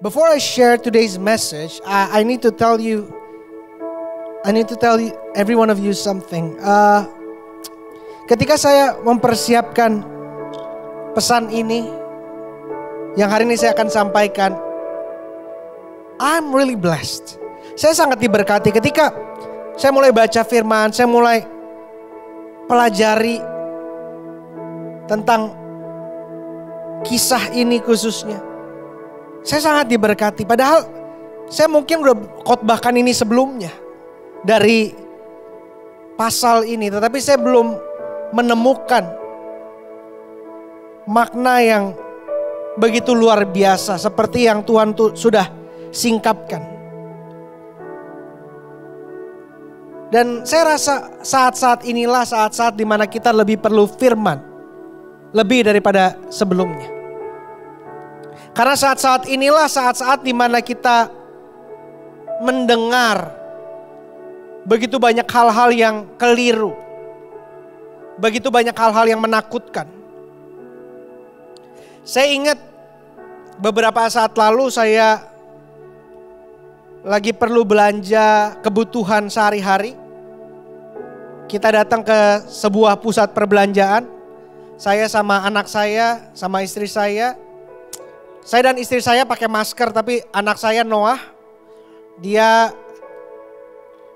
Before I share today's message, I need to tell you every one of you something. Ketika saya mempersiapkan pesan ini, yang hari ini saya akan sampaikan, I'm really blessed. Saya sangat diberkati ketika saya mulai baca firman, saya mulai pelajari tentang kisah ini khususnya. Saya sangat diberkati, padahal saya mungkin udah khotbahkan ini sebelumnya dari pasal ini, tetapi saya belum menemukan makna yang begitu luar biasa seperti yang Tuhan sudah singkapkan. Dan saya rasa saat-saat inilah saat-saat dimana kita lebih perlu firman, lebih daripada sebelumnya. Karena saat-saat inilah saat-saat dimana kita mendengar begitu banyak hal-hal yang keliru. Begitu banyak hal-hal yang menakutkan. Saya ingat beberapa saat lalu saya lagi perlu belanja kebutuhan sehari-hari. Kita datang ke sebuah pusat perbelanjaan. Saya sama anak saya, sama istri saya. Saya dan istri saya pakai masker, tapi anak saya Noah, dia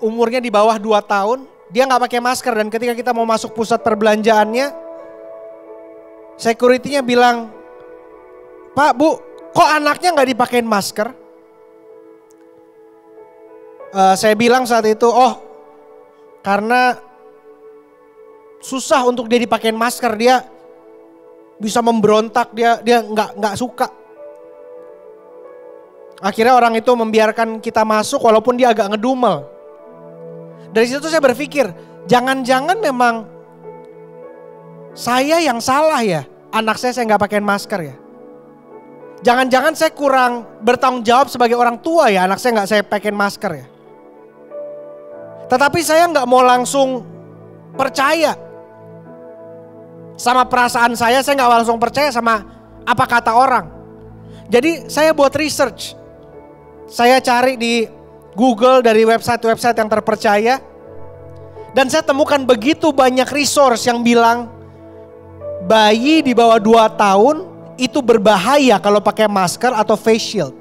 umurnya di bawah 2 tahun, dia gak pakai masker. Dan ketika kita mau masuk pusat perbelanjaannya, security-nya bilang, "Pak, Bu, kok anaknya gak dipakein masker?" Saya bilang saat itu, "Oh, karena susah untuk dia dipakein masker, dia bisa memberontak, dia nggak suka." Akhirnya orang itu membiarkan kita masuk walaupun dia agak ngedumel. Dari situ saya berpikir, jangan-jangan memang saya yang salah ya, anak saya nggak pakai masker ya. Jangan-jangan saya kurang bertanggung jawab sebagai orang tua ya, anak saya nggak saya pakai masker ya. Tetapi saya nggak mau langsung percaya sama perasaan saya nggak langsung percaya sama apa kata orang. Jadi saya buat research. Saya cari di Google dari website-website yang terpercaya. Dan saya temukan begitu banyak resource yang bilang bayi di bawah 2 tahun itu berbahaya kalau pakai masker atau face shield.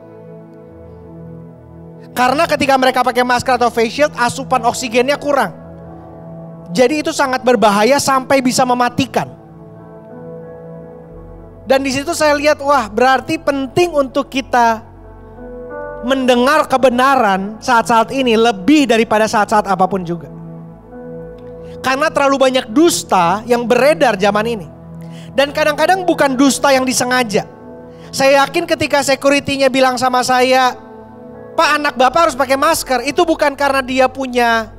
Karena ketika mereka pakai masker atau face shield, asupan oksigennya kurang. Jadi itu sangat berbahaya sampai bisa mematikan. Dan di situ saya lihat, wah, berarti penting untuk kita mendengar kebenaran saat-saat ini lebih daripada saat-saat apapun juga. Karena terlalu banyak dusta yang beredar zaman ini. Dan kadang-kadang bukan dusta yang disengaja. Saya yakin ketika security-nya bilang sama saya, "Pak, anak Bapak harus pakai masker," itu bukan karena dia punya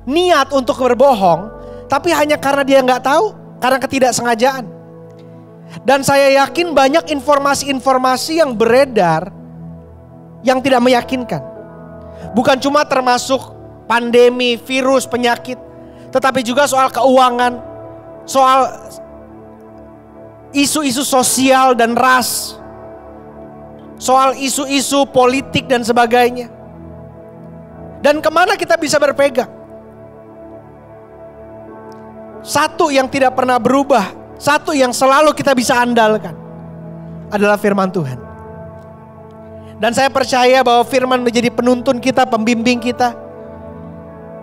niat untuk berbohong, tapi hanya karena dia nggak tahu, karena ketidaksengajaan. Dan saya yakin banyak informasi-informasi yang beredar yang tidak meyakinkan. Bukan cuma termasuk pandemi, virus, penyakit, tetapi juga soal keuangan, soal isu-isu sosial dan ras, soal isu-isu politik dan sebagainya. Dan kemana kita bisa berpegang? Satu yang tidak pernah berubah, satu yang selalu kita bisa andalkan adalah firman Tuhan. Dan saya percaya bahwa firman menjadi penuntun kita, pembimbing kita.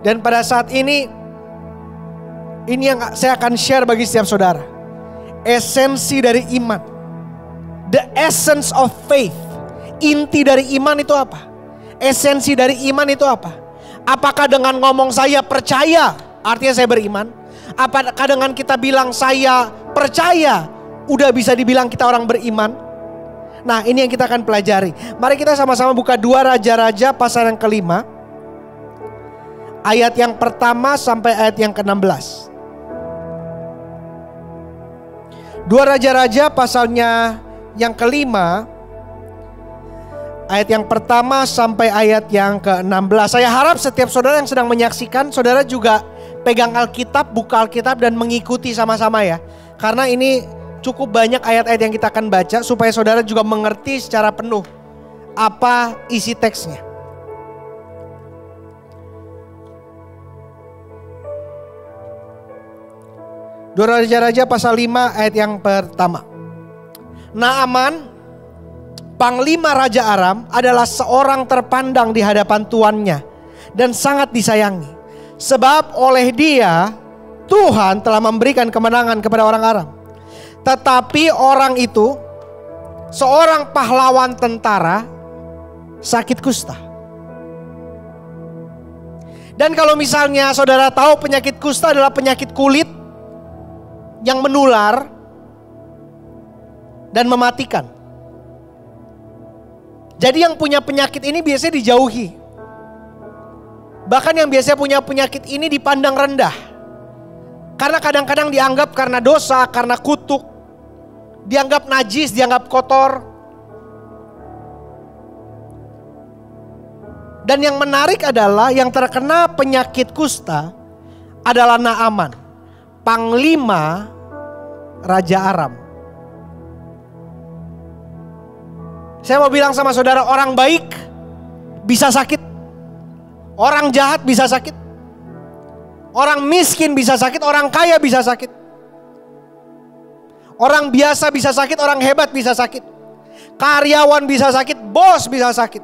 Dan pada saat ini yang saya akan share bagi setiap saudara. Esensi dari iman. The essence of faith. Inti dari iman itu apa? Esensi dari iman itu apa? Apakah dengan ngomong saya percaya, artinya saya beriman? Apakah dengan kita bilang saya percaya, udah bisa dibilang kita orang beriman? Nah, ini yang kita akan pelajari. Mari kita sama-sama buka 2 Raja-Raja pasal yang ke-5. Ayat yang pertama sampai ayat yang ke-16. 2 Raja-Raja pasalnya yang ke-5. Ayat yang pertama sampai ayat yang ke-16. Saya harap setiap saudara yang sedang menyaksikan, saudara juga pegang Alkitab, buka Alkitab dan mengikuti sama-sama ya. Karena ini cukup banyak ayat-ayat yang kita akan baca supaya saudara juga mengerti secara penuh apa isi teksnya. Dua Raja-Raja pasal 5 ayat yang pertama. Naaman, panglima Raja Aram, adalah seorang terpandang di hadapan tuannya dan sangat disayangi. Sebab oleh dia Tuhan telah memberikan kemenangan kepada orang Aram. Tetapi orang itu, seorang pahlawan tentara, sakit kusta. Dan kalau misalnya saudara tahu, penyakit kusta adalah penyakit kulit yang menular dan mematikan. Jadi yang punya penyakit ini biasanya dijauhi. Bahkan yang biasanya punya penyakit ini dipandang rendah. Karena kadang-kadang dianggap karena dosa, karena kutuk, dianggap najis, dianggap kotor. Dan yang menarik adalah yang terkena penyakit kusta adalah Naaman, panglima Raja Aram. Saya mau bilang sama saudara, orang baik bisa sakit, orang jahat bisa sakit, orang miskin bisa sakit, orang kaya bisa sakit, orang biasa bisa sakit, orang hebat bisa sakit, karyawan bisa sakit, bos bisa sakit,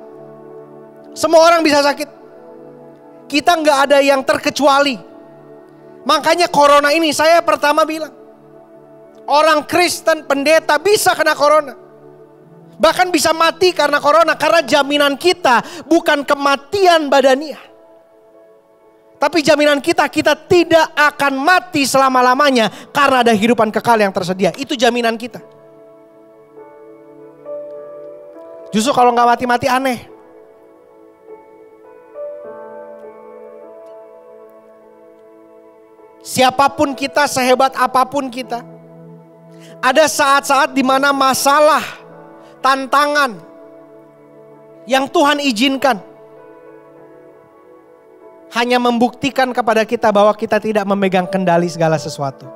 semua orang bisa sakit. Kita nggak ada yang terkecuali. Makanya corona ini saya pertama bilang, orang Kristen, pendeta bisa kena corona. Bahkan bisa mati karena corona. Karena jaminan kita bukan kematian badaniah, tapi jaminan kita tidak akan mati selama-lamanya karena ada kehidupan kekal yang tersedia. Itu jaminan kita. Justru kalau nggak mati-mati aneh. Siapapun kita, sehebat apapun kita, ada saat-saat di mana masalah, tantangan yang Tuhan izinkan hanya membuktikan kepada kita bahwa kita tidak memegang kendali segala sesuatu.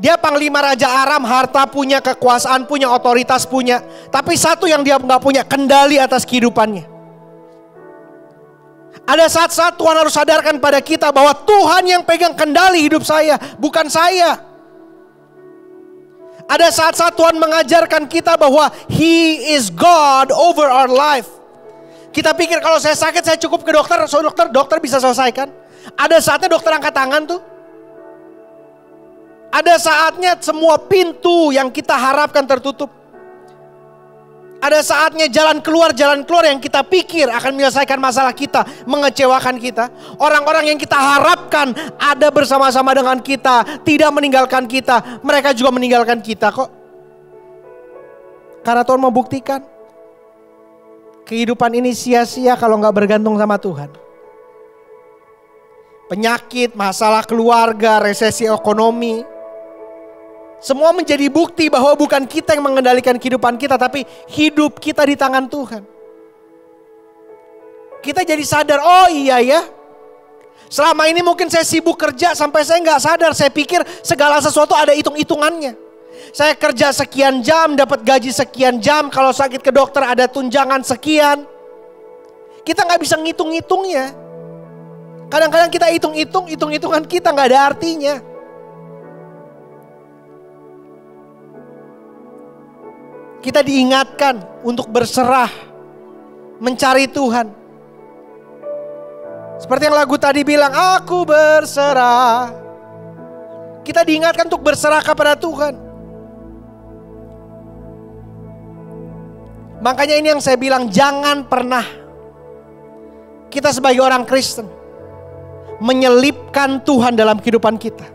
Dia panglima Raja Aram, harta punya, kekuasaan punya, otoritas punya. Tapi satu yang dia nggak punya, kendali atas kehidupannya. Ada saat-saat Tuhan harus sadarkan pada kita bahwa Tuhan yang pegang kendali hidup saya, bukan saya. Ada saat-saat Tuhan mengajarkan kita bahwa He is God over our life. Kita pikir kalau saya sakit saya cukup ke dokter, so dokter bisa selesaikan. Ada saatnya dokter angkat tangan tuh. Ada saatnya semua pintu yang kita harapkan tertutup. Ada saatnya jalan keluar yang kita pikir akan menyelesaikan masalah kita, mengecewakan kita. Orang-orang yang kita harapkan ada bersama-sama dengan kita, tidak meninggalkan kita, mereka juga meninggalkan kita kok. Karena Tuhan membuktikan kehidupan ini sia-sia kalau gak bergantung sama Tuhan. Penyakit, masalah keluarga, resesi ekonomi, semua menjadi bukti bahwa bukan kita yang mengendalikan kehidupan kita, tapi hidup kita di tangan Tuhan. Kita jadi sadar, oh iya ya. Selama ini mungkin saya sibuk kerja sampai saya gak sadar. Saya pikir segala sesuatu ada hitung-hitungannya. Saya kerja sekian jam, dapat gaji sekian jam. Kalau sakit ke dokter ada tunjangan sekian. Kita gak bisa ngitung-ngitungnya. Kadang-kadang kita hitung-hitungan kita gak ada artinya. Kita diingatkan untuk berserah, mencari Tuhan. Seperti yang lagu tadi bilang, aku berserah. Kita diingatkan untuk berserah kepada Tuhan. Makanya ini yang saya bilang, jangan pernah kita sebagai orang Kristen menyelipkan Tuhan dalam kehidupan kita.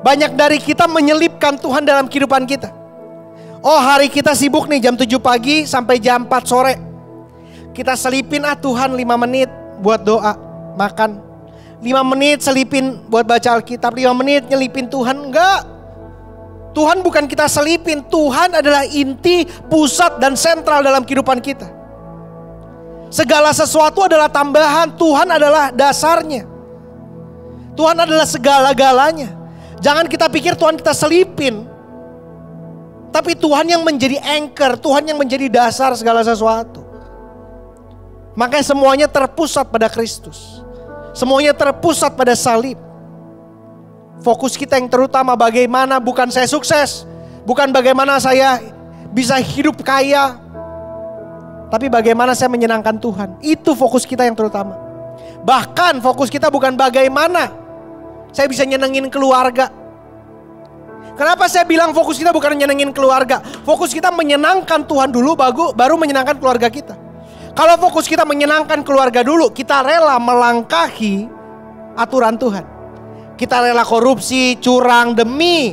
Banyak dari kita menyelipkan Tuhan dalam kehidupan kita. Oh, hari kita sibuk nih jam 7 pagi sampai jam 4 sore. Kita selipin Tuhan 5 menit buat doa, makan. 5 menit selipin buat baca Alkitab, 5 menit nyelipin Tuhan. Enggak. Tuhan bukan kita selipin, Tuhan adalah inti, pusat dan sentral dalam kehidupan kita. Segala sesuatu adalah tambahan, Tuhan adalah dasarnya. Tuhan adalah segala-galanya. Jangan kita pikir Tuhan kita selipin. Tapi Tuhan yang menjadi anchor, Tuhan yang menjadi dasar segala sesuatu. Makanya semuanya terpusat pada Kristus. Semuanya terpusat pada salib. Fokus kita yang terutama bagaimana bukan saya sukses, bukan bagaimana saya bisa hidup kaya, tapi bagaimana saya menyenangkan Tuhan. Itu fokus kita yang terutama. Bahkan fokus kita bukan bagaimana saya bisa nyenengin keluarga. Kenapa saya bilang fokus kita bukan nyenengin keluarga? Fokus kita menyenangkan Tuhan dulu, baru menyenangkan keluarga kita. Kalau fokus kita menyenangkan keluarga dulu, kita rela melangkahi aturan Tuhan. Kita rela korupsi, curang demi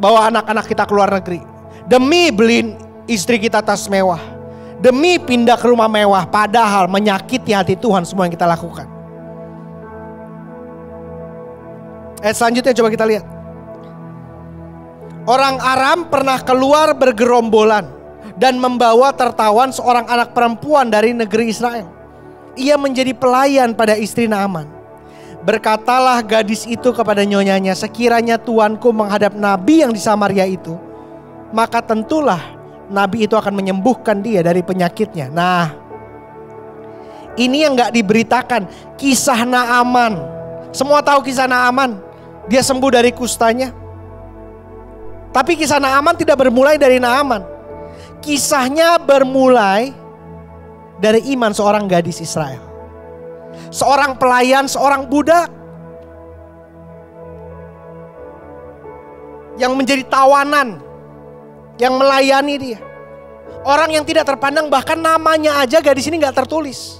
bawa anak-anak kita ke luar negeri. Demi beliin istri kita tas mewah. Demi pindah ke rumah mewah, padahal menyakiti hati Tuhan semua yang kita lakukan. Selanjutnya coba kita lihat. Orang Aram pernah keluar bergerombolan dan membawa tertawan seorang anak perempuan dari negeri Israel. Ia menjadi pelayan pada istri Naaman. Berkatalah gadis itu kepada nyonyanya, sekiranya tuanku menghadap nabi yang di Samaria itu, maka tentulah nabi itu akan menyembuhkan dia dari penyakitnya. Nah, ini yang gak diberitakan, kisah Naaman. Semua tahu kisah Naaman, dia sembuh dari kustanya. Tapi kisah Naaman tidak bermulai dari Naaman. Kisahnya bermulai dari iman seorang gadis Israel. Seorang pelayan, seorang budak yang menjadi tawanan, yang melayani dia. Orang yang tidak terpandang, bahkan namanya aja gadis ini gak tertulis.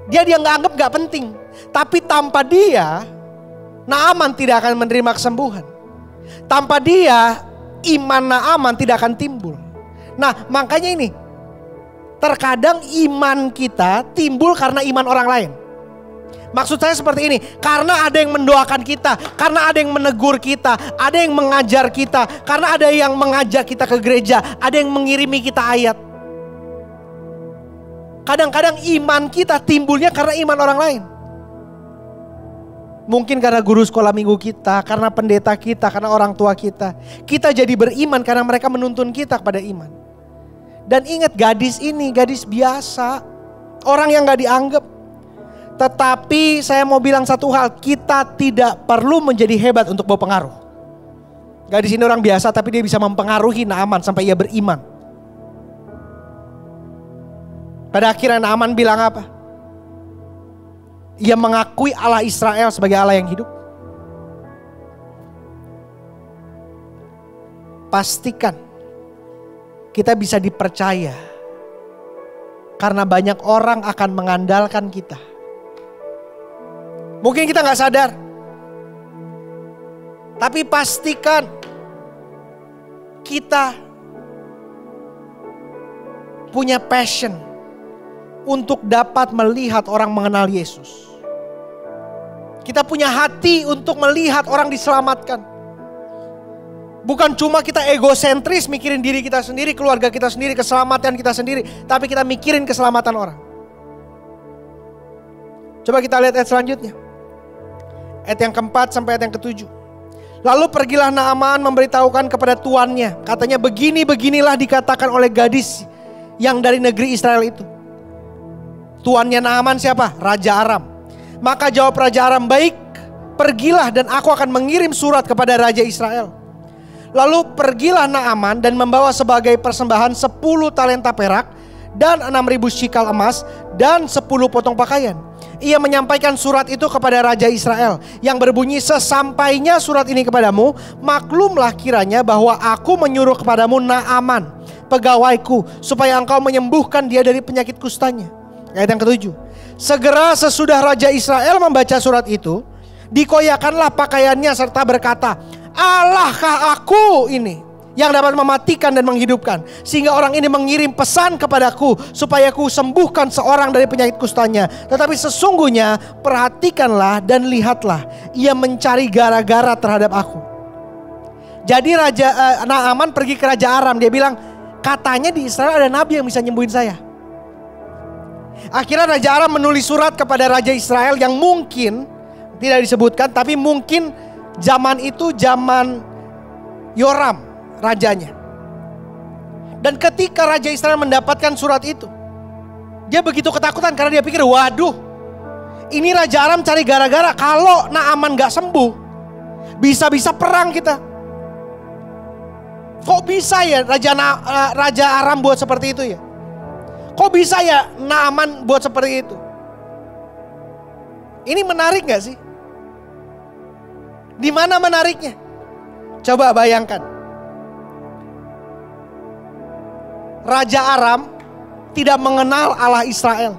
Dia gak anggap gak penting. Tapi tanpa dia, Naaman tidak akan menerima kesembuhan. Tanpa dia, iman Naaman tidak akan timbul. Nah, makanya ini, terkadang iman kita timbul karena iman orang lain. Maksud saya seperti ini, karena ada yang mendoakan kita, karena ada yang menegur kita, ada yang mengajar kita, karena ada yang mengajak kita ke gereja, ada yang mengirimi kita ayat. Kadang-kadang iman kita timbulnya karena iman orang lain. Mungkin karena guru sekolah minggu kita, karena pendeta kita, karena orang tua kita. Kita jadi beriman karena mereka menuntun kita kepada iman. Dan ingat, gadis ini gadis biasa, orang yang gak dianggap. Tetapi saya mau bilang satu hal, kita tidak perlu menjadi hebat untuk bawa pengaruh. Gadis ini orang biasa tapi dia bisa mempengaruhi Naaman sampai ia beriman. Pada akhirnya Naaman bilang apa? Ia mengakui Allah Israel sebagai Allah yang hidup. Pastikan kita bisa dipercaya karena banyak orang akan mengandalkan kita. Mungkin kita gak sadar, tapi pastikan kita punya passion untuk dapat melihat orang mengenal Yesus. Kita punya hati untuk melihat orang diselamatkan. Bukan cuma kita egosentris mikirin diri kita sendiri, keluarga kita sendiri, keselamatan kita sendiri, tapi kita mikirin keselamatan orang. Coba kita lihat ayat selanjutnya. Ayat yang keempat sampai ayat yang ketujuh. Lalu pergilah Naaman memberitahukan kepada tuannya. Katanya beginilah dikatakan oleh gadis yang dari negeri Israel itu. Tuannya Naaman siapa? Raja Aram. Maka jawab Raja Aram, baik, pergilah dan aku akan mengirim surat kepada Raja Israel. Lalu pergilah Naaman dan membawa sebagai persembahan 10 talenta perak dan 6.000 shikal emas dan 10 potong pakaian. Ia menyampaikan surat itu kepada Raja Israel yang berbunyi, sesampainya surat ini kepadamu, maklumlah kiranya bahwa aku menyuruh kepadamu Naaman, pegawaiku, supaya engkau menyembuhkan dia dari penyakit kustanya. Ayat yang ketujuh. Segera sesudah Raja Israel membaca surat itu, dikoyakanlah pakaiannya serta berkata, Allahkah aku ini yang dapat mematikan dan menghidupkan, sehingga orang ini mengirim pesan kepadaku supaya ku sembuhkan seorang dari penyakit kustanya. Tetapi sesungguhnya perhatikanlah dan lihatlah, ia mencari gara-gara terhadap aku. Jadi Raja Naaman pergi ke Raja Aram, dia bilang, katanya di Israel ada nabi yang bisa nyembuhin saya. Akhirnya Raja Aram menulis surat kepada Raja Israel yang mungkin tidak disebutkan, tapi mungkin zaman itu zaman Yoram. rajanya. Dan ketika Raja Israel mendapatkan surat itu, dia begitu ketakutan karena dia pikir, waduh, ini Raja Aram cari gara-gara. Kalau Naaman gak sembuh, bisa-bisa perang kita. Kok bisa ya Raja Aram buat seperti itu ya? Kok bisa ya Naaman buat seperti itu? Ini menarik gak sih? Di mana menariknya? Coba bayangkan. Raja Aram tidak mengenal Allah Israel.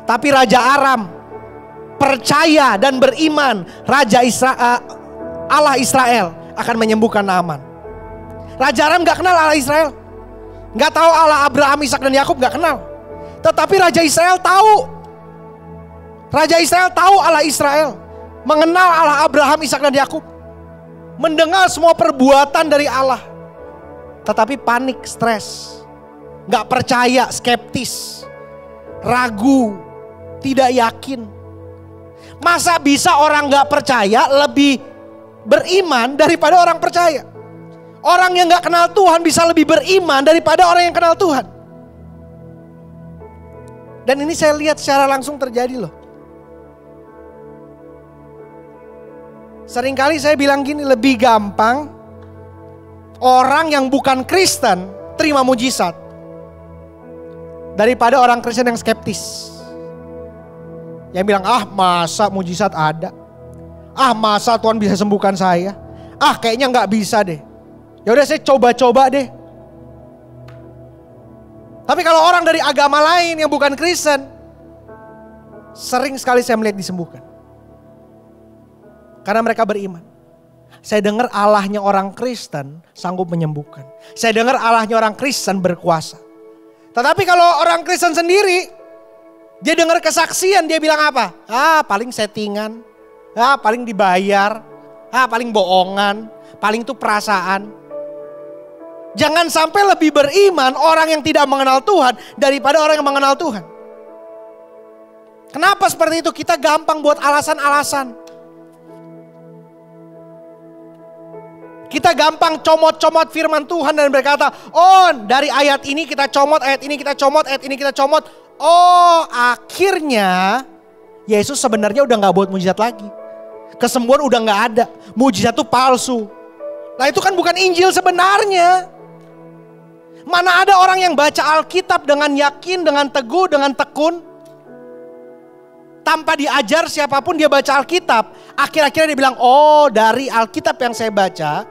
Tapi Raja Aram percaya dan beriman Allah Israel akan menyembuhkan Naaman. Raja Aram gak kenal Allah Israel. Gak tahu Allah Abraham, Ishak dan Yakub, gak kenal. Tetapi Raja Israel tahu. Raja Israel tahu Allah Israel. Mengenal Allah Abraham, Ishak dan Yakub. Mendengar semua perbuatan dari Allah. Tetapi panik, stres. Gak percaya, skeptis. Ragu, tidak yakin. Masa bisa orang gak percaya lebih beriman daripada orang percaya? Orang yang gak kenal Tuhan bisa lebih beriman daripada orang yang kenal Tuhan. Dan ini saya lihat secara langsung terjadi loh. Seringkali saya bilang gini, lebih gampang orang yang bukan Kristen terima mujizat daripada orang Kristen yang skeptis. Yang bilang, ah masa mujizat ada? Ah masa Tuhan bisa sembuhkan saya? Ah kayaknya gak bisa deh. Ya udah saya coba-coba deh. Tapi kalau orang dari agama lain yang bukan Kristen, sering sekali saya melihat disembuhkan. Karena mereka beriman. Saya dengar Allahnya orang Kristen sanggup menyembuhkan. Saya dengar Allahnya orang Kristen berkuasa. Tetapi kalau orang Kristen sendiri, dia dengar kesaksian, dia bilang apa? Ah paling settingan, ah paling dibayar, ah paling bohongan, paling itu perasaan. Jangan sampai lebih beriman orang yang tidak mengenal Tuhan daripada orang yang mengenal Tuhan. Kenapa seperti itu? Kita gampang buat alasan-alasan. Kita gampang comot-comot firman Tuhan dan berkata, oh dari ayat ini kita comot, ayat ini kita comot, ayat ini kita comot. Oh akhirnya Yesus sebenarnya udah gak buat mujizat lagi. Kesembuhan udah gak ada. Mujizat itu palsu. Nah itu kan bukan Injil sebenarnya. Mana ada orang yang baca Alkitab dengan yakin, dengan teguh, dengan tekun. Tanpa diajar siapapun dia baca Alkitab. Akhir-akhirnya dia bilang, oh dari Alkitab yang saya baca,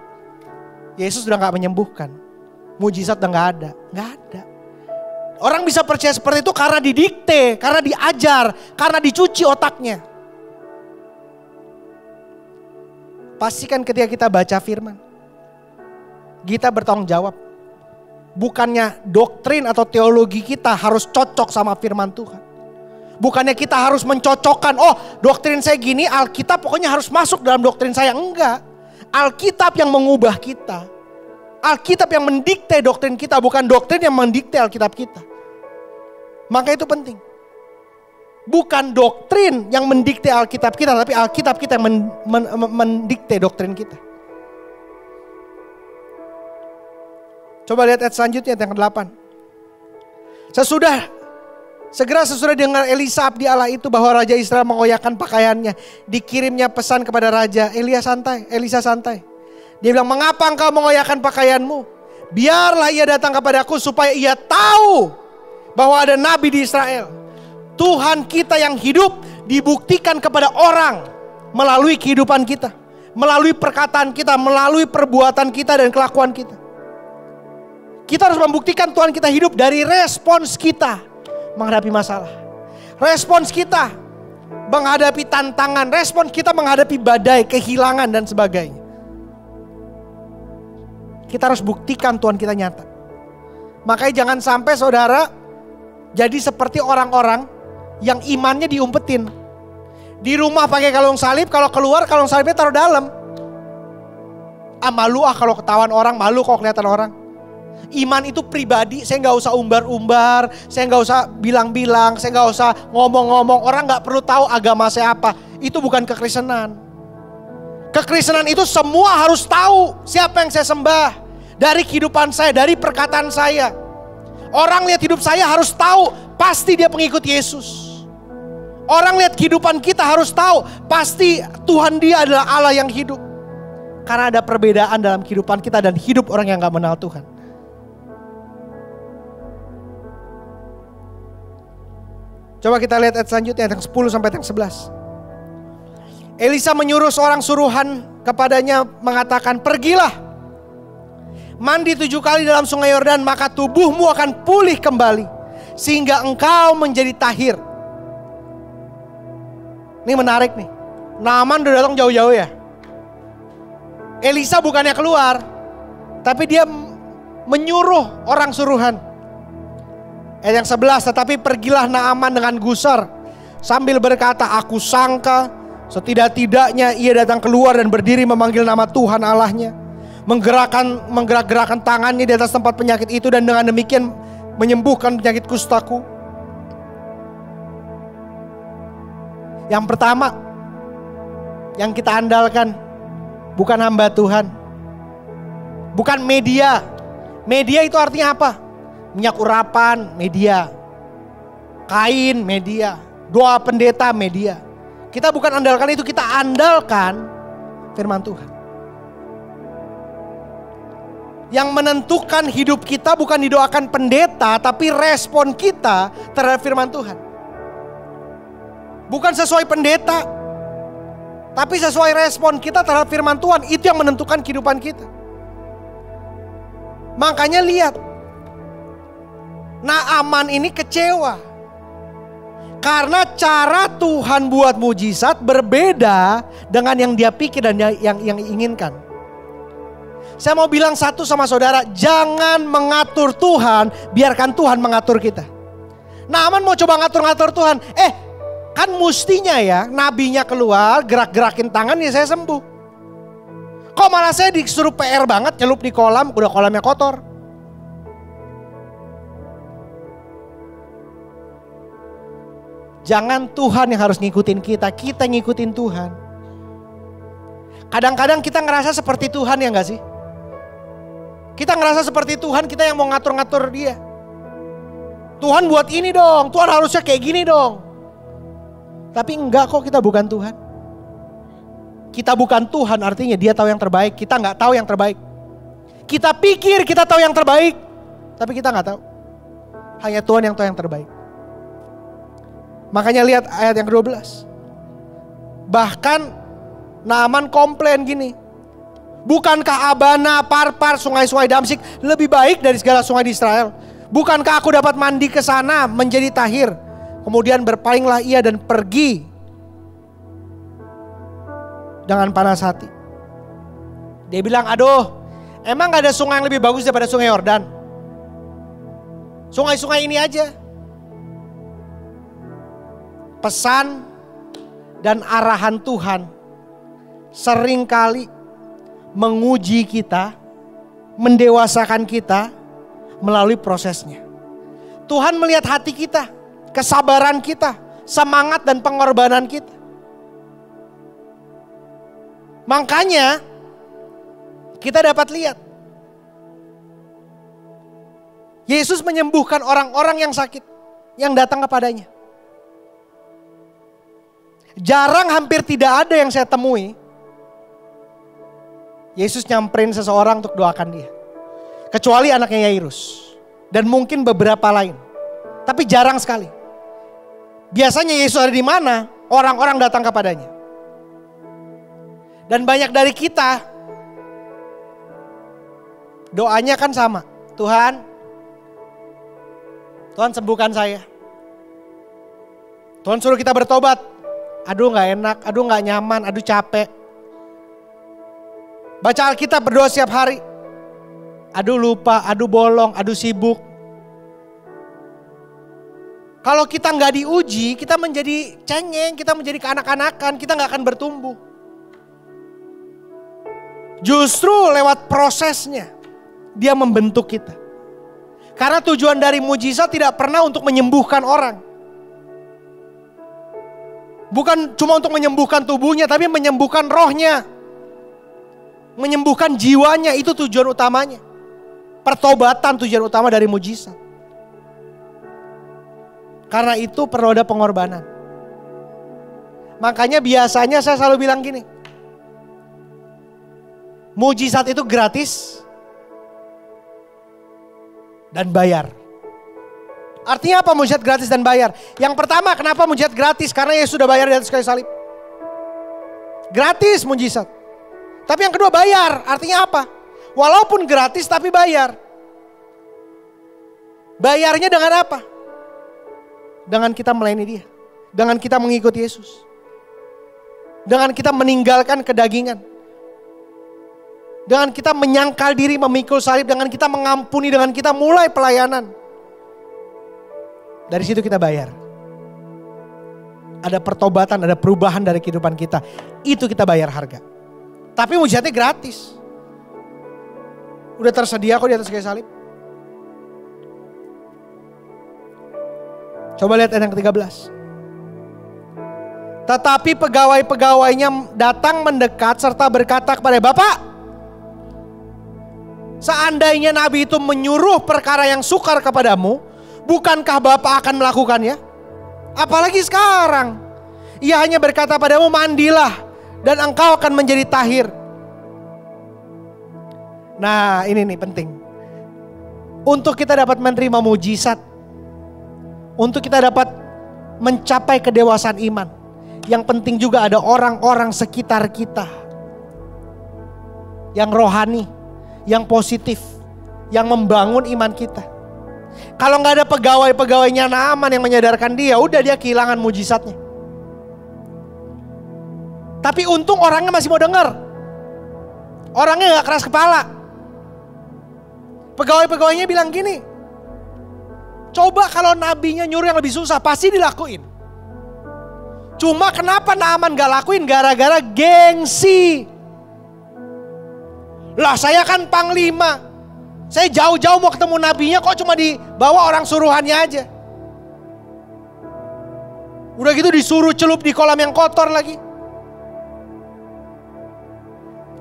Yesus udah gak menyembuhkan. Mujizat udah gak ada. Gak ada. Orang bisa percaya seperti itu karena didikte, karena diajar, karena dicuci otaknya. Pastikan ketika kita baca firman, kita bertanggung jawab. Bukannya doktrin atau teologi kita harus cocok sama firman Tuhan. Bukannya kita harus mencocokkan, oh doktrin saya gini, Alkitab pokoknya harus masuk dalam doktrin saya. Enggak. Alkitab yang mengubah kita. Alkitab yang mendikte doktrin kita, bukan doktrin yang mendikte Alkitab kita. Maka itu penting. Bukan doktrin yang mendikte Alkitab kita, tapi Alkitab kita yang mendikte doktrin kita. Coba lihat ayat selanjutnya, yang ke-8. Segera sesudah dengar Elisa abdi Allah itu bahwa Raja Israel mengoyakkan pakaiannya, dikirimnya pesan kepada Raja, Elisa santai. Dia bilang, mengapa engkau mengoyakkan pakaianmu? Biarlah ia datang kepadaku supaya ia tahu bahwa ada nabi di Israel. Tuhan kita yang hidup dibuktikan kepada orang melalui kehidupan kita, melalui perkataan kita, melalui perbuatan kita dan kelakuan kita. Kita harus membuktikan Tuhan kita hidup dari respons kita menghadapi masalah. Respons kita menghadapi tantangan. Respons kita menghadapi badai, kehilangan dan sebagainya. Kita harus buktikan Tuhan kita nyata. Makanya jangan sampai saudara jadi seperti orang-orang yang imannya diumpetin. Di rumah pakai kalung salib, kalau keluar kalung salibnya taruh dalam. Malu kalau ketahuan orang, malu kalau kelihatan orang. Iman itu pribadi, saya gak usah umbar-umbar, saya gak usah bilang-bilang, saya gak usah ngomong-ngomong. Orang gak perlu tahu agama saya apa. Itu bukan kekristenan. Kekristenan itu semua harus tahu siapa yang saya sembah. Dari kehidupan saya, dari perkataan saya. Orang lihat hidup saya harus tahu, pasti dia pengikut Yesus. Orang lihat kehidupan kita harus tahu, pasti Tuhan dia adalah Allah yang hidup. Karena ada perbedaan dalam kehidupan kita dan hidup orang yang gak mengenal Tuhan. Coba kita lihat ayat selanjutnya, ayat yang 10 sampai yang 11. Elisa menyuruh seorang suruhan kepadanya mengatakan, pergilah, mandi 7 kali dalam sungai Yordan, maka tubuhmu akan pulih kembali, sehingga engkau menjadi tahir. Ini menarik nih. Naaman udah datang jauh-jauh ya. Elisa bukannya keluar, tapi dia menyuruh orang suruhan. Ayat yang 11, tetapi pergilah Naaman dengan gusar, sambil berkata, aku sangka setidak-tidaknya ia datang keluar dan berdiri memanggil nama Tuhan Allahnya. Menggerak-gerakkan tangannya di atas tempat penyakit itu, dan dengan demikian menyembuhkan penyakit kustaku. Yang pertama yang kita andalkan bukan hamba Tuhan, bukan media. Media itu artinya apa? Minyak urapan, media. Kain, media. Doa pendeta, media. Kita bukan andalkan itu, kita andalkan firman Tuhan. Yang menentukan hidup kita bukan didoakan pendeta, tapi respon kita terhadap firman Tuhan. Bukan sesuai pendeta, tapi sesuai respon kita terhadap firman Tuhan. Itu yang menentukan kehidupan kita. Makanya lihat, Naaman ini kecewa. Karena cara Tuhan buat mujizat berbeda dengan yang dia pikir dan yang inginkan. Saya mau bilang satu sama saudara, jangan mengatur Tuhan, biarkan Tuhan mengatur kita. Naaman mau coba ngatur-ngatur Tuhan. Kan mestinya ya, nabinya keluar, gerak-gerakin tangan, ya saya sembuh. Kok malah saya disuruh PR banget, nyelup di kolam, udah kolamnya kotor. Jangan Tuhan yang harus ngikutin kita, kita ngikutin Tuhan. Kadang-kadang kita ngerasa seperti Tuhan, ya gak sih? Kita ngerasa seperti Tuhan, kita yang mau ngatur-ngatur dia. Tuhan buat ini dong, Tuhan harusnya kayak gini dong. Tapi enggak kok, kita bukan Tuhan. Kita bukan Tuhan artinya dia tahu yang terbaik, kita gak tahu yang terbaik. Kita pikir kita tahu yang terbaik, tapi kita gak tahu. Hanya Tuhan yang tahu yang terbaik. Makanya lihat ayat yang ke-12. Bahkan Naaman komplain gini. Bukankah Abana, Parpar, sungai-sungai Damsyik lebih baik dari segala sungai di Israel? Bukankah aku dapat mandi ke sana menjadi tahir? Kemudian berpalinglah ia dan pergi dengan panas hati. Dia bilang, aduh, emang gak ada sungai yang lebih bagus daripada sungai Yordan? Sungai-sungai ini aja. Pesan dan arahan Tuhan seringkali menguji kita, mendewasakan kita melalui prosesnya. Tuhan melihat hati kita, kesabaran kita, semangat dan pengorbanan kita. Makanya kita dapat lihat Yesus menyembuhkan orang-orang yang sakit yang datang kepadanya. Jarang, hampir tidak ada yang saya temui Yesus nyamperin seseorang untuk doakan dia. Kecuali anaknya Yairus. Dan mungkin beberapa lain. Tapi jarang sekali. Biasanya Yesus ada di mana, orang-orang datang kepadanya. Dan banyak dari kita, doanya kan sama. Tuhan sembuhkan saya. Tuhan suruh kita bertobat. Aduh gak enak, aduh gak nyaman, aduh capek. Baca Alkitab, berdoa setiap hari. Aduh lupa, aduh bolong, aduh sibuk. Kalau kita gak diuji, kita menjadi cengeng, kita menjadi kekanak-kanakan, kita gak akan bertumbuh. Justru lewat prosesnya, dia membentuk kita. Karena tujuan dari mujizat tidak pernah untuk menyembuhkan orang. Bukan cuma untuk menyembuhkan tubuhnya, tapi menyembuhkan rohnya. Menyembuhkan jiwanya itu tujuan utamanya. Pertobatan tujuan utama dari mujizat. Karena itu perlu ada pengorbanan. Makanya biasanya saya selalu bilang gini. Mujizat itu gratis dan bayar. Artinya apa mujizat gratis dan bayar? Yang pertama, kenapa mujizat gratis? Karena Yesus sudah bayar di atas kayu salib. Gratis mujizat. Tapi yang kedua bayar. Artinya apa? Walaupun gratis tapi bayar. Bayarnya dengan apa? Dengan kita melayani Dia. Dengan kita mengikuti Yesus. Dengan kita meninggalkan kedagingan. Dengan kita menyangkal diri memikul salib. Dengan kita mengampuni. Dengan kita mulai pelayanan. Dari situ kita bayar. Ada pertobatan, ada perubahan dari kehidupan kita. Itu kita bayar harga. Tapi mujizatnya gratis. Udah tersedia kok di atas kayu salib. Coba lihat ayat yang ke-13. Tetapi pegawai-pegawainya datang mendekat serta berkata kepada Bapak, seandainya Nabi itu menyuruh perkara yang sukar kepadamu, bukankah Bapak akan melakukannya? Apalagi sekarang. Ia hanya berkata padamu, mandilah dan engkau akan menjadi tahir. Nah ini nih penting. Untuk kita dapat menerima mujizat, untuk kita dapat mencapai kedewasaan iman, yang penting juga ada orang-orang sekitar kita yang rohani, yang positif, yang membangun iman kita. Kalau nggak ada pegawai-pegawainya Naaman yang menyadarkan dia, udah dia kehilangan mujizatnya. Tapi untung orangnya masih mau dengar. Orangnya nggak keras kepala. Pegawai-pegawainya bilang gini, coba kalau nabinya nyuruh yang lebih susah, pasti dilakuin. Cuma kenapa Naaman gak lakuin? Gara-gara gengsi. Lah saya kan panglima. Saya jauh-jauh mau ketemu nabinya, kok cuma dibawa orang suruhannya aja. Udah gitu disuruh celup di kolam yang kotor lagi.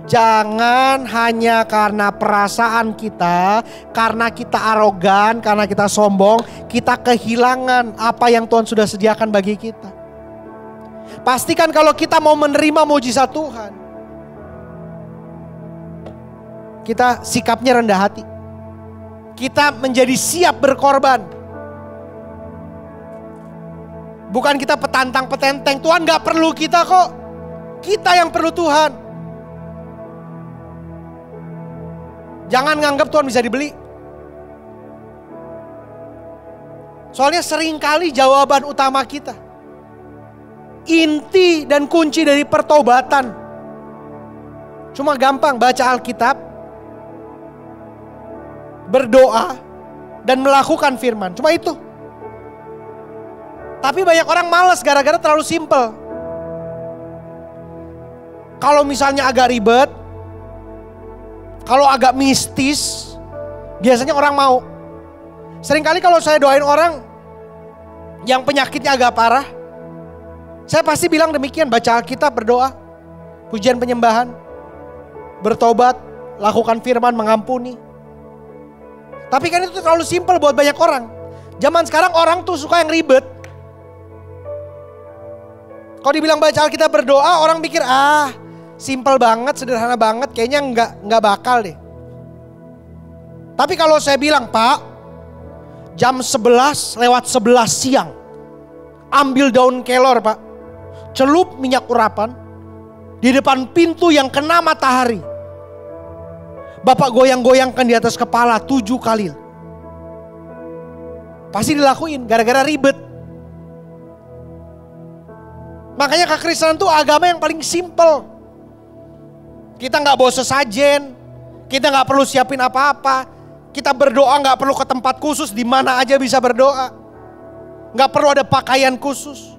Jangan hanya karena perasaan kita, karena kita arogan, karena kita sombong, kita kehilangan apa yang Tuhan sudah sediakan bagi kita. Pastikan kalau kita mau menerima mujizat Tuhan, kita sikapnya rendah hati. Kita menjadi siap berkorban. Bukan kita petantang petenteng. Tuhan gak perlu kita kok. Kita yang perlu Tuhan. Jangan nganggap Tuhan bisa dibeli. Soalnya seringkali jawaban utama kita, inti dan kunci dari pertobatan, cuma gampang baca Alkitab, berdoa, dan melakukan firman. Cuma itu. Tapi banyak orang malas gara-gara terlalu simpel. Kalau misalnya agak ribet, kalau agak mistis, biasanya orang mau. Seringkali kalau saya doain orang yang penyakitnya agak parah, saya pasti bilang demikian, baca Alkitab, berdoa, pujian penyembahan, bertobat, lakukan firman, mengampuni. Tapi kan itu terlalu simpel buat banyak orang. Zaman sekarang orang tuh suka yang ribet. Kalau dibilang baca Alkitab, berdoa, orang pikir simpel banget, sederhana banget, kayaknya nggak bakal deh. Tapi kalau saya bilang, Pak, jam 11 lewat 11 siang, ambil daun kelor Pak, celup minyak urapan di depan pintu yang kena matahari. Bapak goyang-goyangkan di atas kepala 7 kali. Pasti dilakuin gara-gara ribet. Makanya kekristenan itu agama yang paling simpel. Kita gak bawa sesajen, kita gak perlu siapin apa-apa. Kita berdoa gak perlu ke tempat khusus, di mana aja bisa berdoa. Gak perlu ada pakaian khusus.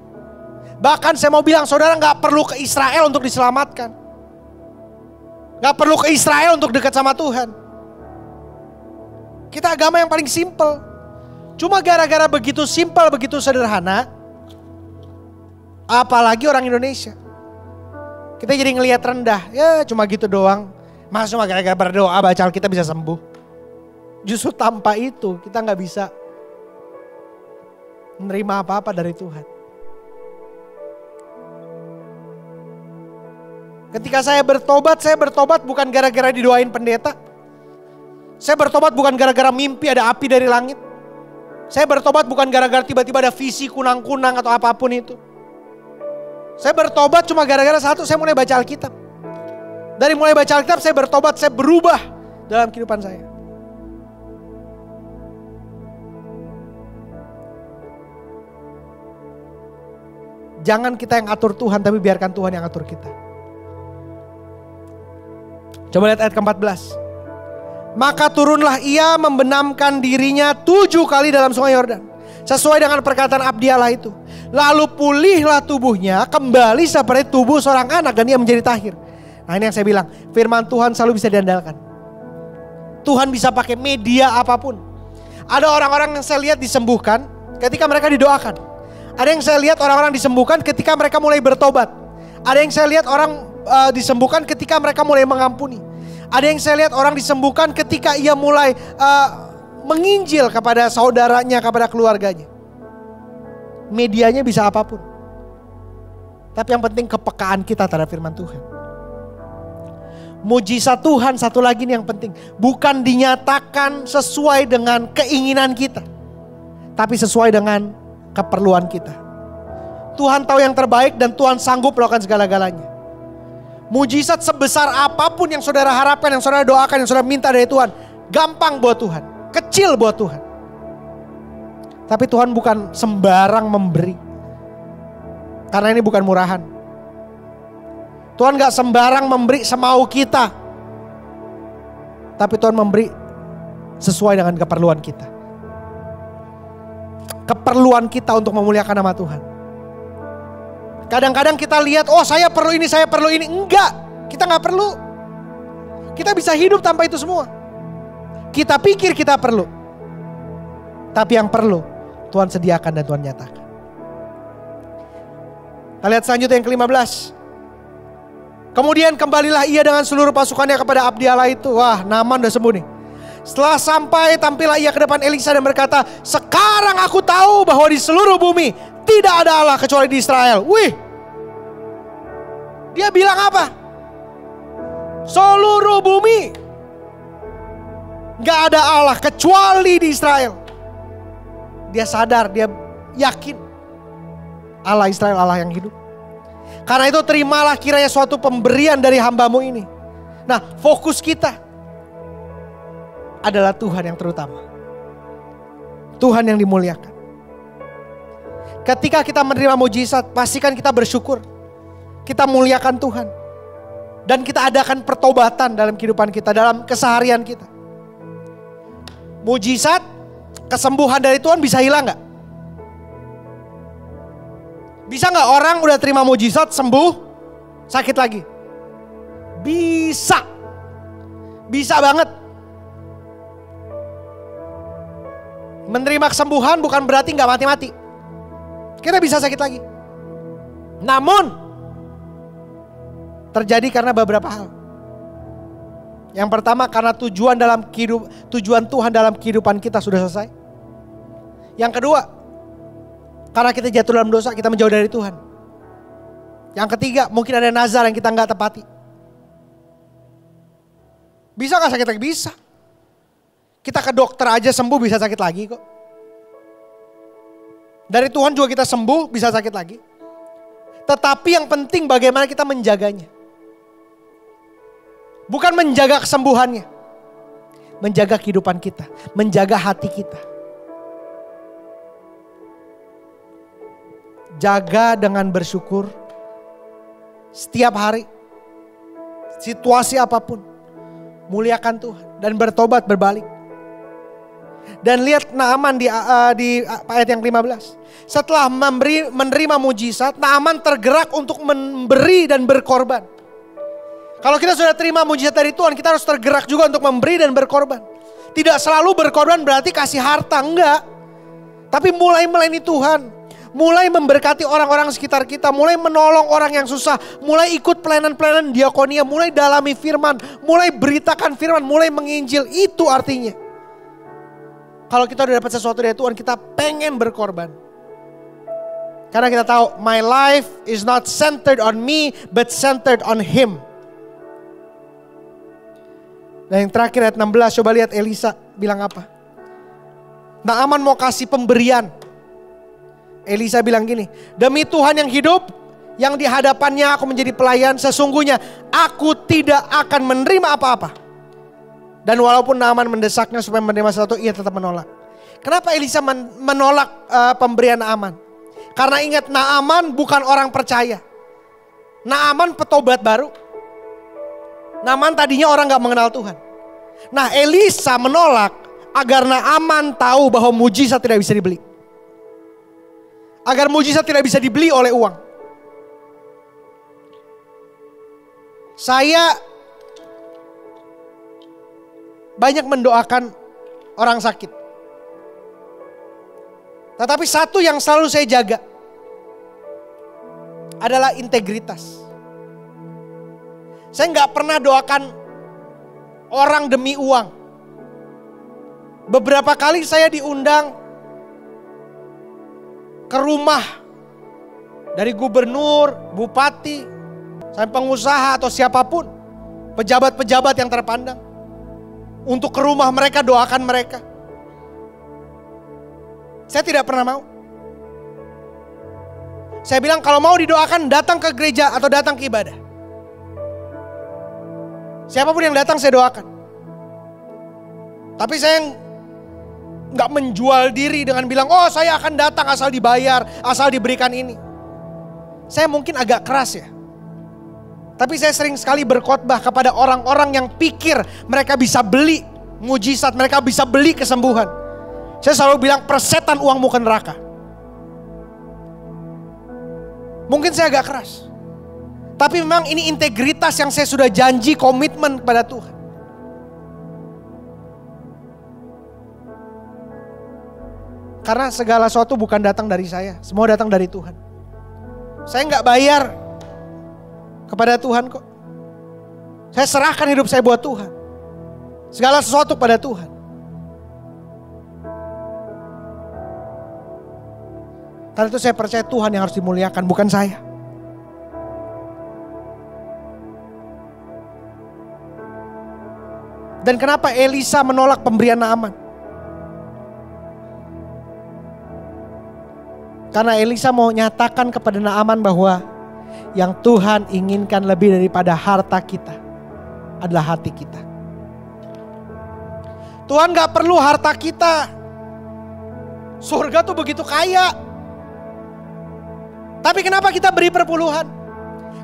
Bahkan saya mau bilang, saudara gak perlu ke Israel untuk diselamatkan. Gak perlu ke Israel untuk dekat sama Tuhan. Kita agama yang paling simpel. Cuma gara-gara begitu simpel, begitu sederhana, apalagi orang Indonesia, kita jadi ngelihat rendah. Ya cuma gitu doang. Masa cuma gara-gara berdoa baca Alkitab bisa sembuh? Justru tanpa itu kita gak bisa menerima apa-apa dari Tuhan. Ketika saya bertobat bukan gara-gara didoain pendeta. Saya bertobat bukan gara-gara mimpi ada api dari langit. Saya bertobat bukan gara-gara tiba-tiba ada visi kunang-kunang atau apapun itu. Saya bertobat cuma gara-gara satu, saya mulai baca Alkitab. Dari mulai baca Alkitab saya bertobat, saya berubah dalam kehidupan saya. Jangan kita yang atur Tuhan, tapi biarkan Tuhan yang atur kita. Coba lihat ayat ke-14. Maka turunlah ia membenamkan dirinya 7 kali dalam sungai Yordan, sesuai dengan perkataan abdi Allah itu. Lalu pulihlah tubuhnya kembali seperti tubuh seorang anak dan ia menjadi tahir. Nah ini yang saya bilang, firman Tuhan selalu bisa diandalkan. Tuhan bisa pakai media apapun. Ada orang-orang yang saya lihat disembuhkan ketika mereka didoakan. Ada yang saya lihat orang-orang disembuhkan ketika mereka mulai bertobat. Ada yang saya lihat orang disembuhkan ketika mereka mulai mengampuni. Ada yang saya lihat orang disembuhkan ketika ia mulai menginjil kepada saudaranya, kepada keluarganya. Medianya bisa apapun. Tapi yang penting kepekaan kita terhadap firman Tuhan. Mujizat Tuhan satu lagi nih yang penting. Bukan dinyatakan sesuai dengan keinginan kita, tapi sesuai dengan keperluan kita. Tuhan tahu yang terbaik dan Tuhan sanggup melakukan segala-galanya. Mujizat sebesar apapun yang saudara harapkan, yang saudara doakan, yang saudara minta dari Tuhan, gampang buat Tuhan, kecil buat Tuhan. Tapi Tuhan bukan sembarang memberi. Karena ini bukan murahan. Tuhan gak sembarang memberi semau kita. Tapi Tuhan memberi sesuai dengan keperluan kita. Keperluan kita untuk memuliakan nama Tuhan. Kadang-kadang kita lihat, oh saya perlu ini, saya perlu ini. Enggak, kita gak perlu. Kita bisa hidup tanpa itu semua. Kita pikir kita perlu. Tapi yang perlu Tuhan sediakan dan Tuhan nyatakan. Kita lihat selanjutnya yang ke-15. Kemudian kembalilah ia dengan seluruh pasukannya kepada abdi Allah itu. Wah, Naaman udah sembuh nih. Setelah sampai, tampillah ia ke depan Elisa dan berkata, sekarang aku tahu bahwa di seluruh bumi tidak ada Allah kecuali di Israel. Wih, dia bilang apa? Seluruh bumi gak ada Allah kecuali di Israel. Dia sadar, dia yakin Allah Israel Allah yang hidup. Karena itu terimalah kiranya suatu pemberian dari hambamu ini. Nah, fokus kita adalah Tuhan yang terutama. Tuhan yang dimuliakan. Ketika kita menerima mujizat, pastikan kita bersyukur. Kita muliakan Tuhan. Dan kita adakan pertobatan dalam kehidupan kita, dalam keseharian kita. Mujizat, kesembuhan dari Tuhan bisa hilang gak? Bisa gak orang udah terima mujizat, sembuh, sakit lagi? Bisa. Bisa banget. Menerima kesembuhan bukan berarti gak mati-mati. Kita bisa sakit lagi. Namun terjadi karena beberapa hal. Yang pertama karena tujuan Tuhan dalam kehidupan kita sudah selesai. Yang kedua, karena kita jatuh dalam dosa, kita menjauh dari Tuhan. Yang ketiga, mungkin ada nazar yang kita gak tepati. Bisa gak sakit lagi? Bisa. Kita ke dokter aja sembuh bisa sakit lagi kok. Dari Tuhan juga kita sembuh bisa sakit lagi. Tetapi yang penting bagaimana kita menjaganya. Bukan menjaga kesembuhannya. Menjaga kehidupan kita. Menjaga hati kita. Jaga dengan bersyukur. Setiap hari. Situasi apapun. Muliakan Tuhan. Dan bertobat berbalik. Dan lihat Naaman di ayat yang 15. Setelah menerima mujizat, Naaman tergerak untuk memberi dan berkorban. Kalau kita sudah terima mujizat dari Tuhan, kita harus tergerak juga untuk memberi dan berkorban. Tidak selalu berkorban berarti kasih harta, enggak. Tapi mulai melayani Tuhan. mulai memberkati orang-orang sekitar kita, mulai menolong orang yang susah, mulai ikut pelayanan-pelayanan diakonia, mulai dalami firman, mulai beritakan firman, mulai menginjil. Itu artinya. Kalau kita udah dapat sesuatu dari Tuhan, kita pengen berkorban. Karena kita tahu, my life is not centered on me, but centered on Him. Dan yang terakhir ayat 16, coba lihat Elisa bilang apa. Naaman mau kasih pemberian. Elisa bilang gini, demi Tuhan yang hidup, yang di hadapannya aku menjadi pelayan, sesungguhnya aku tidak akan menerima apa-apa. Dan walaupun Naaman mendesaknya supaya menerima sesuatu, ia tetap menolak. Kenapa Elisa menolak pemberian Naaman? Karena ingat, Naaman bukan orang percaya. Naaman petobat baru. Naaman tadinya orang gak mengenal Tuhan. Nah, Elisa menolak agar Naaman tahu bahwa mujizat tidak bisa dibeli. Agar mujizat tidak bisa dibeli oleh uang. Saya banyak mendoakan orang sakit. Tetapi satu yang selalu saya jaga adalah integritas. Saya nggak pernah doakan orang demi uang. Beberapa kali saya diundang ke rumah dari gubernur, bupati, sampai pengusaha atau siapapun, pejabat-pejabat yang terpandang, untuk ke rumah mereka, doakan mereka. Saya tidak pernah mau. Saya bilang kalau mau didoakan, datang ke gereja atau datang ke ibadah. Siapapun yang datang saya doakan. Tapi saya nggak menjual diri dengan bilang, oh saya akan datang asal dibayar, asal diberikan ini. Saya mungkin agak keras ya. Tapi saya sering sekali berkhotbah kepada orang-orang yang pikir mereka bisa beli mujizat, mereka bisa beli kesembuhan. Saya selalu bilang, persetan uangmu ke neraka. Mungkin saya agak keras. Tapi memang ini integritas yang saya sudah janji, komitmen kepada Tuhan. Karena segala sesuatu bukan datang dari saya, semua datang dari Tuhan. Saya nggak bayar kepada Tuhan kok. Saya serahkan hidup saya buat Tuhan. Segala sesuatu pada Tuhan. Karena itu saya percaya Tuhan yang harus dimuliakan, bukan saya. Dan kenapa Elisa menolak pemberian Naaman? Karena Elisa mau nyatakan kepada Naaman bahwa yang Tuhan inginkan lebih daripada harta kita adalah hati kita. Tuhan gak perlu harta kita. Surga tuh begitu kaya. Tapi kenapa kita beri perpuluhan?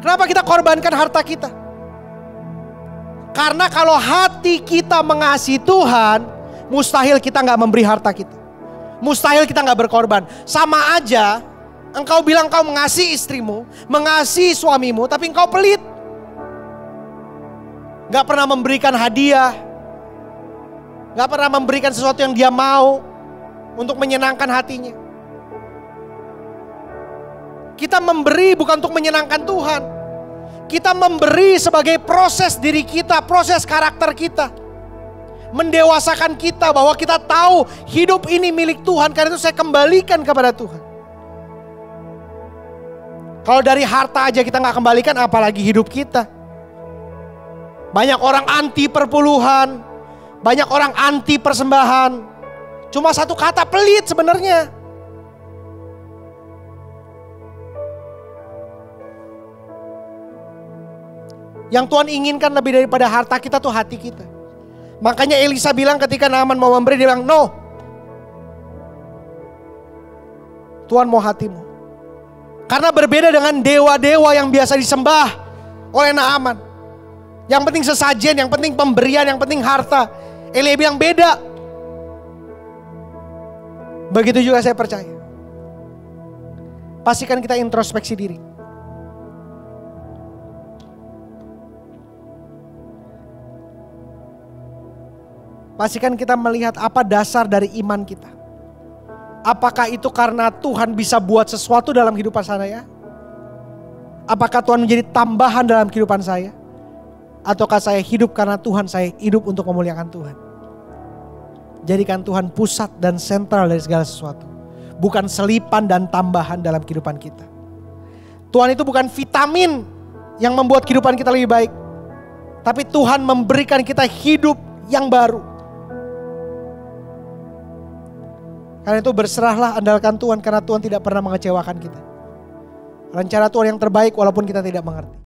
Kenapa kita korbankan harta kita? Karena kalau hati kita mengasihi Tuhan, mustahil kita gak memberi harta kita. Mustahil kita gak berkorban. Sama aja engkau bilang engkau mengasihi istrimu, mengasihi suamimu, tapi engkau pelit. Gak pernah memberikan hadiah, gak pernah memberikan sesuatu yang dia mau untuk menyenangkan hatinya. Kita memberi bukan untuk menyenangkan Tuhan. Kita memberi sebagai proses diri kita, proses karakter kita. Mendewasakan kita bahwa kita tahu hidup ini milik Tuhan, karena itu saya kembalikan kepada Tuhan. Kalau dari harta aja kita gak kembalikan, apalagi hidup kita. Banyak orang anti perpuluhan, banyak orang anti persembahan. Cuma satu kata, pelit sebenarnya. Yang Tuhan inginkan lebih daripada harta kita tuh hati kita. Makanya Elisa bilang ketika Naaman mau memberi, dia bilang no. Tuhan mau hatimu. Karena berbeda dengan dewa-dewa yang biasa disembah oleh Naaman. Yang penting sesajen, yang penting pemberian, yang penting harta. Elia bilang beda. Begitu juga saya percaya. Pastikan kita introspeksi diri. Pastikan kita melihat apa dasar dari iman kita. Apakah itu karena Tuhan bisa buat sesuatu dalam kehidupan saya? Apakah Tuhan menjadi tambahan dalam kehidupan saya? Ataukah saya hidup karena Tuhan, saya hidup untuk memuliakan Tuhan? Jadikan Tuhan pusat dan sentral dari segala sesuatu. Bukan selipan dan tambahan dalam kehidupan kita. Tuhan itu bukan vitamin yang membuat kehidupan kita lebih baik. Tapi Tuhan memberikan kita hidup yang baru. Karena itu berserahlah, andalkan Tuhan, karena Tuhan tidak pernah mengecewakan kita. Rencana Tuhan yang terbaik walaupun kita tidak mengerti.